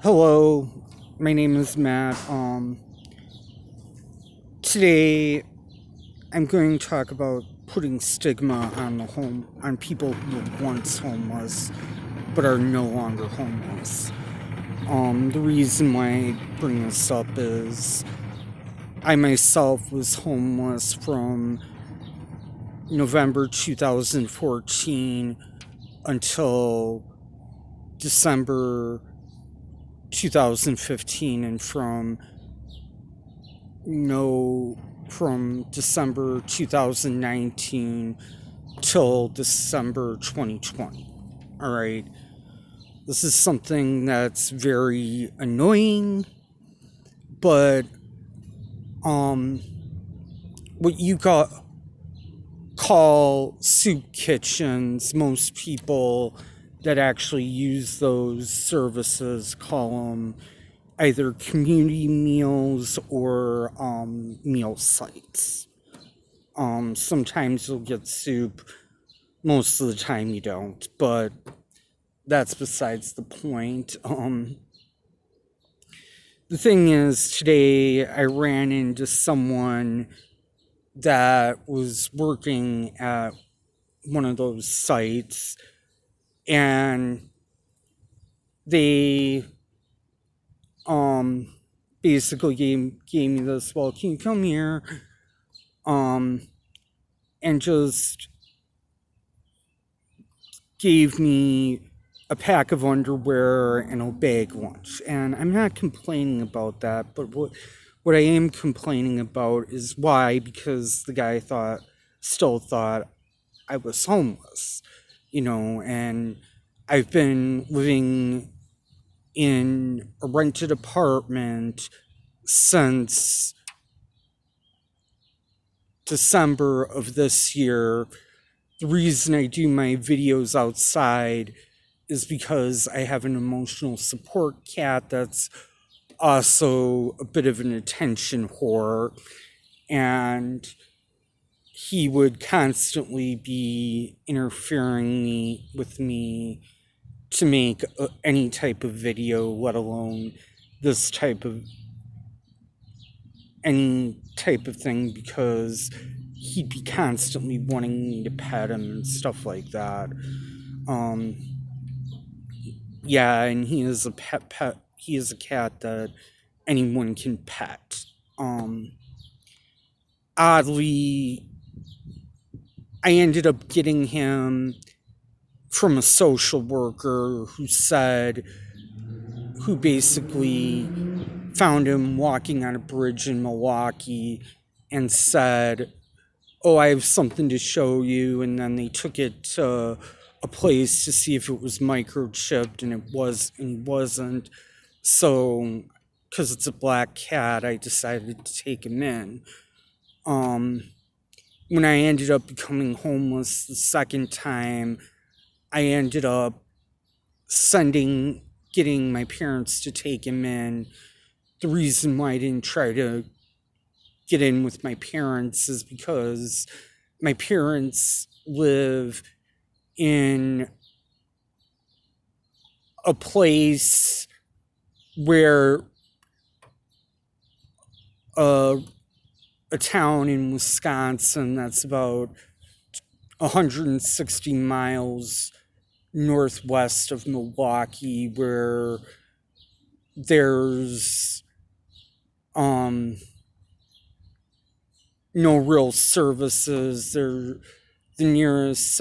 Hello, my name is Matt. Today I'm going to talk about putting stigma on people who were once homeless but are no longer homeless. The reason why I bring this up is I myself was homeless from November 2014 until December 2015, and from December 2019 till December 2020. All right. This is something that's very annoying, but what you call soup kitchens, most people that actually use those services call them either community meals or meal sites. Sometimes you'll get soup, most of the time you don't, but that's besides the point. The thing is, today I ran into someone that was working at one of those sites, and they basically gave me this, well, can you come here and just gave me a pack of underwear and a bag lunch. And I'm not complaining about that, but what I am complaining about is why, because the guy still thought I was homeless, and I've been living in a rented apartment since December of this year. The reason I do my videos outside is because I have an emotional support cat that's also a bit of an attention whore, and he would constantly be interfering with me to make any type of video, let alone any type of thing, because he'd be constantly wanting me to pet him and stuff like that. Yeah, and he is a pet. He is a cat that anyone can pet. Oddly, I ended up getting him from a social worker who basically found him walking on a bridge in Milwaukee and said, "Oh, I have something to show you." And then they took it to a place to see if it was microchipped, and it wasn't. So, because it's a black cat, I decided to take him in. When I ended up becoming homeless the second time, I ended up getting my parents to take him in. The reason why I didn't try to get in with my parents is because my parents live in a place where a town in Wisconsin that's about 160 miles northwest of Milwaukee, where there's no real services. The nearest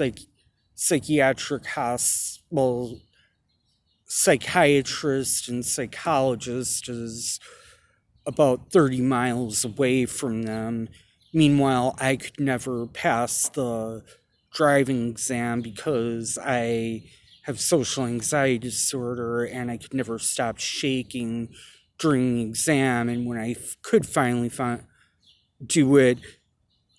psychiatric hospital, psychiatrist and psychologist is about 30 miles away from them. Meanwhile, I could never pass the driving exam because I have social anxiety disorder, and I could never stop shaking during the exam. And when I could finally do it,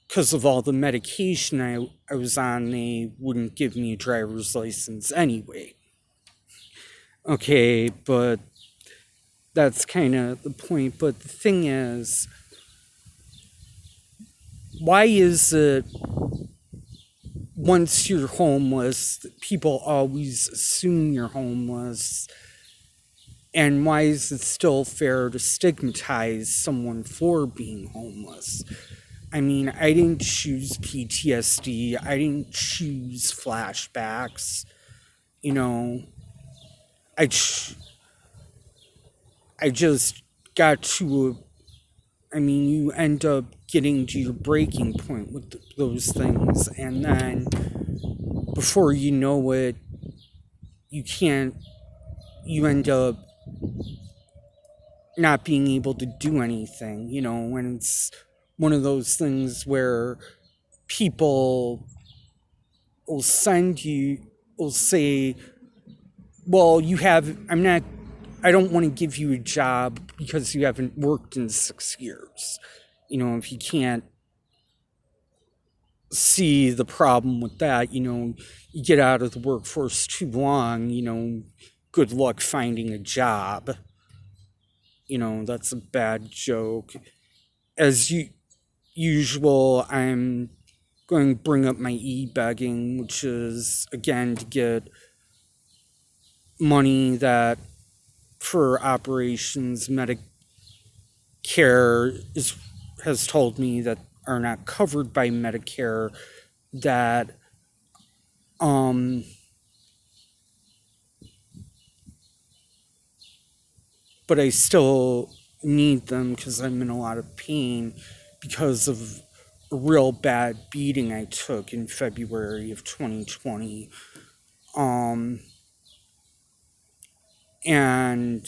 because of all the medication I was on, they wouldn't give me a driver's license anyway. Okay, but that's kind of the point. But the thing is, why is it once you're homeless, people always assume you're homeless, And why is it still fair to stigmatize someone for being homeless? I mean, I didn't choose PTSD. I didn't choose flashbacks. You know, I, ch- I just got to I mean, you end up getting to your breaking point with those things, and then before you know it, you can't, you end up not being able to do anything, when it's one of those things where people will send you, will say, well, I don't want to give you a job because you haven't worked in 6 years. If you can't see the problem with that, you get out of the workforce too long, good luck finding a job. That's a bad joke. As usual, I'm going to bring up my e-begging, which is, again, to get money that for operations Medicare has told me that are not covered by Medicare, that um but I still need them because I'm in a lot of pain because of a real bad beating I took in February of 2020. And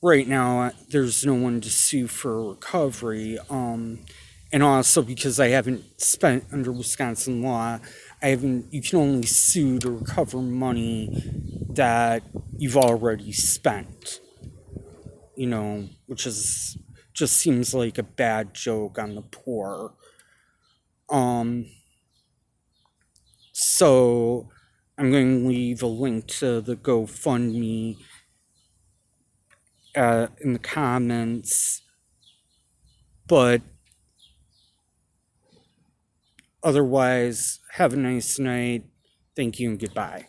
right now, there's no one to sue for recovery. And also because I haven't spent under Wisconsin law, you can only sue to recover money that you've already spent. Which is just seems like a bad joke on the poor. Um, so I'm going to leave a link to the GoFundMe in the comments, but otherwise, have a nice night. Thank you and goodbye.